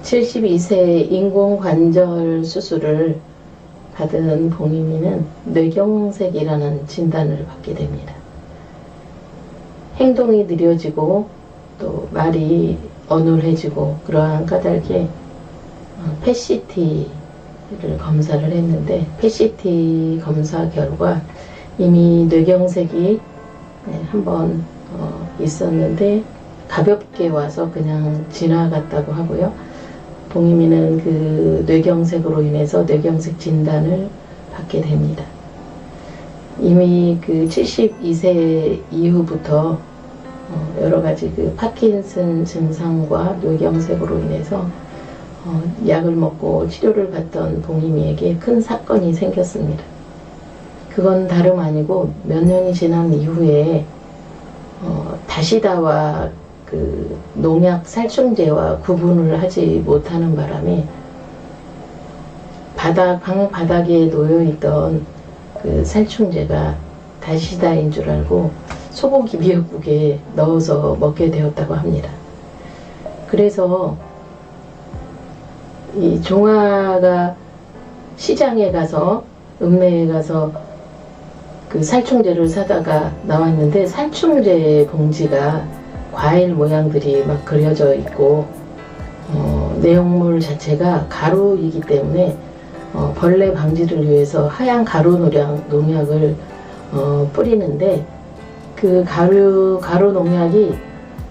72세 인공관절 수술을 받은 봉임이는 뇌경색이라는 진단을 받게 됩니다. 행동이 느려지고 또 말이 어눌해지고 그러한 까닭에 PET-CT를 검사를 했는데 PET-CT 검사 결과 이미 뇌경색이 한번 있었는데 가볍게 와서 그냥 지나갔다고 하고요. 봉임이는 그 뇌경색으로 인해서 뇌경색 진단을 받게 됩니다. 이미 그 72세 이후부터 여러 가지 그 파킨슨 증상과 뇌경색으로 인해서 약을 먹고 치료를 받던 봉임이에게 큰 사건이 생겼습니다. 그건 다름 아니고 몇 년이 지난 이후에 다시다와 그 농약 살충제와 구분을 하지 못하는 바람에 방 바닥에 놓여있던 그 살충제가 다시다인 줄 알고 소고기 미역국에 넣어서 먹게 되었다고 합니다. 그래서 이 종아가 시장에 가서 읍내에 가서 그 살충제를 사다가 나왔는데 살충제 봉지가 과일 모양들이 막 그려져 있고 내용물 자체가 가루이기 때문에 벌레 방지를 위해서 하얀 가루 농약을 뿌리는데 그 가루 농약이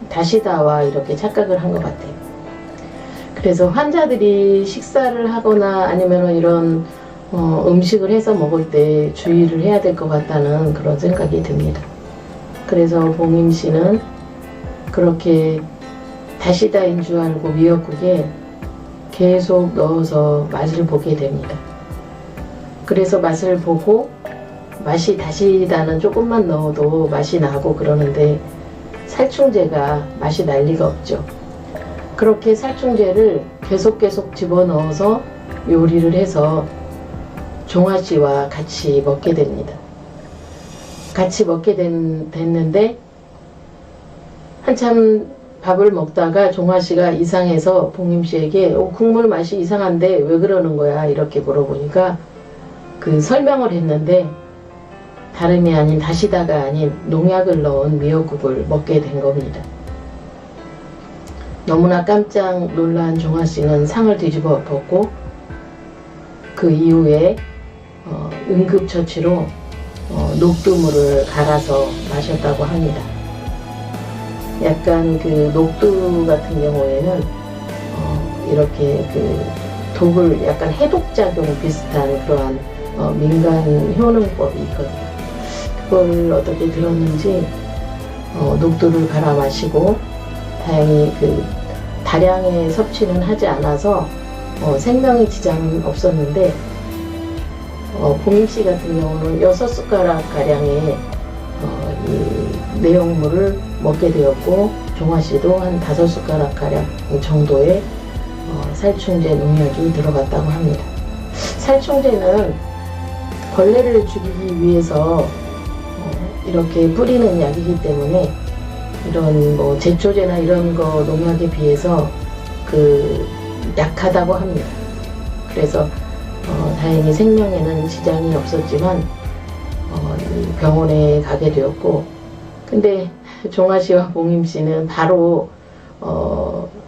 다시다와 이렇게 착각을 한 것 같아요. 그래서 환자들이 식사를 하거나 아니면 이런 음식을 해서 먹을 때 주의를 해야 될 것 같다는 그런 생각이 듭니다. 그래서 봉임 씨는 그렇게 다시다인 줄 알고 미역국에 계속 넣어서 맛을 보게 됩니다. 그래서 맛을 보고 맛이 다시다는 조금만 넣어도 맛이 나고 그러는데 살충제가 맛이 날 리가 없죠. 그렇게 살충제를 계속 집어넣어서 요리를 해서 종아씨와 같이 먹게 됩니다. 같이 먹게 됐는데 한참 밥을 먹다가 종아씨가 이상해서 봉임씨에게 국물 맛이 이상한데 왜 그러는 거야 이렇게 물어보니까 그 설명을 했는데 다름이 아닌 다시다가 아닌 농약을 넣은 미역국을 먹게 된 겁니다. 너무나 깜짝 놀란 종아씨는 상을 뒤집어 엎었고 그 이후에 응급처치로 녹두물을 갈아서 마셨다고 합니다. 약간 그 녹두 같은 경우에는 이렇게 그 독을 약간 해독작용 비슷한 그러한 민간 효능법이 있거든요. 그걸 어떻게 들었는지 녹두를 갈아 마시고 다행히 그 다량의 섭취는 하지 않아서 생명에 지장은 없었는데 봉임씨 같은 경우는 6숟가락 가량의 이 내용물을 먹게 되었고 종아씨도 한 5숟가락 가량 정도의 살충제 농약이 들어갔다고 합니다. 살충제는 벌레를 죽이기 위해서 이렇게 뿌리는 약이기 때문에 이런 뭐 제초제나 이런 거 농약에 비해서 그 약하다고 합니다. 그래서 다행히 생명에는 지장이 없었지만 병원에 가게 되었고 근데 종아씨와 봉임씨는 바로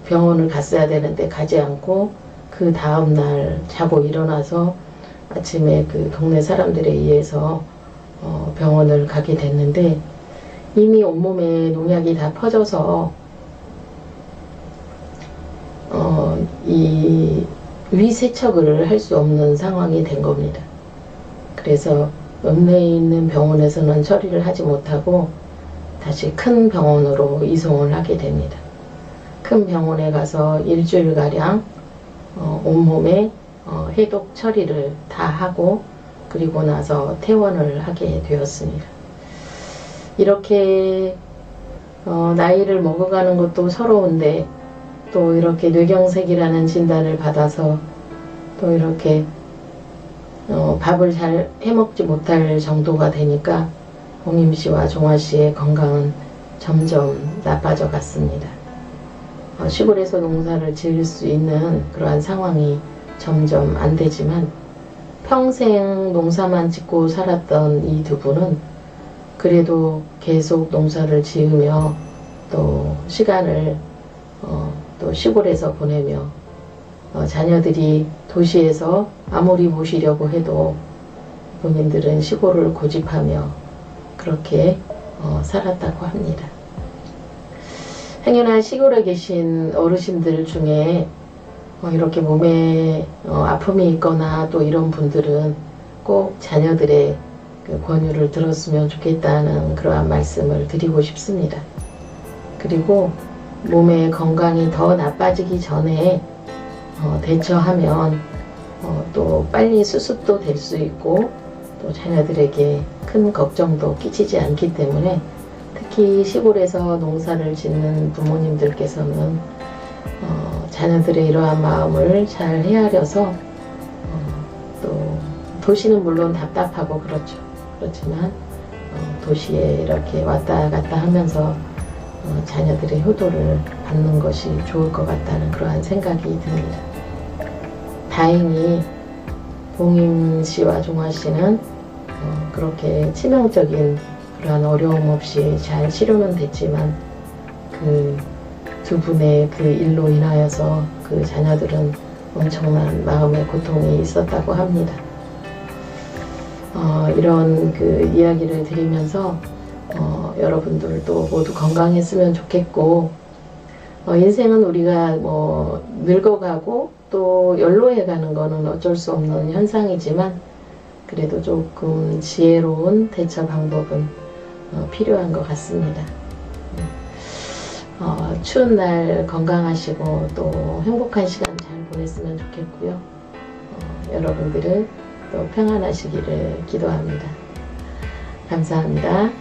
병원을 갔어야 되는데 가지 않고 그 다음날 자고 일어나서 아침에 그 동네 사람들에 의해서 병원을 가게 됐는데 이미 온몸에 농약이 다 퍼져서 이 위세척을 할 수 없는 상황이 된 겁니다. 그래서 읍내에 있는 병원에서는 처리를 하지 못하고 다시 큰 병원으로 이송을 하게 됩니다. 큰 병원에 가서 일주일가량 온몸에 해독 처리를 다 하고 그리고 나서 퇴원을 하게 되었습니다. 이렇게 나이를 먹어가는 것도 서러운데 또 이렇게 뇌경색이라는 진단을 받아서 또 이렇게 밥을 잘 해먹지 못할 정도가 되니까 봉임씨와 종아씨의 건강은 점점 나빠져 갔습니다. 시골에서 농사를 지을 수 있는 그러한 상황이 점점 안 되지만 평생 농사만 짓고 살았던 이 두 분은 그래도 계속 농사를 지으며 또 시간을 또 시골에서 보내며 자녀들이 도시에서 아무리 모시려고 해도 본인들은 시골을 고집하며 그렇게 살았다고 합니다. 행여나 시골에 계신 어르신들 중에 이렇게 몸에 아픔이 있거나 또 이런 분들은 꼭 자녀들의 그 권유를 들었으면 좋겠다는 그러한 말씀을 드리고 싶습니다. 그리고 몸의 건강이 더 나빠지기 전에 대처하면 또 빨리 수습도 될 수 있고 또 자녀들에게 큰 걱정도 끼치지 않기 때문에 특히 시골에서 농사를 짓는 부모님들께서는 자녀들의 이러한 마음을 잘 헤아려서 또 도시는 물론 답답하고 그렇지만 도시에 이렇게 왔다 갔다 하면서 자녀들의 효도를 받는 것이 좋을 것 같다는 그러한 생각이 듭니다. 다행히 봉임 씨와 종화 씨는 그렇게 치명적인 그러한 어려움 없이 잘 치료는 됐지만 그 두 분의 그 일로 인하여서 그 자녀들은 엄청난 마음의 고통이 있었다고 합니다. 이런 그 이야기를 드리면서 여러분들도 모두 건강했으면 좋겠고 인생은 우리가 늙어가고 또 연로해가는 거는 어쩔 수 없는 현상이지만 그래도 조금 지혜로운 대처 방법은 필요한 것 같습니다. 추운 날 건강하시고 또 행복한 시간 잘 보냈으면 좋겠고요. 여러분들은 또 평안하시기를 기도합니다. 감사합니다.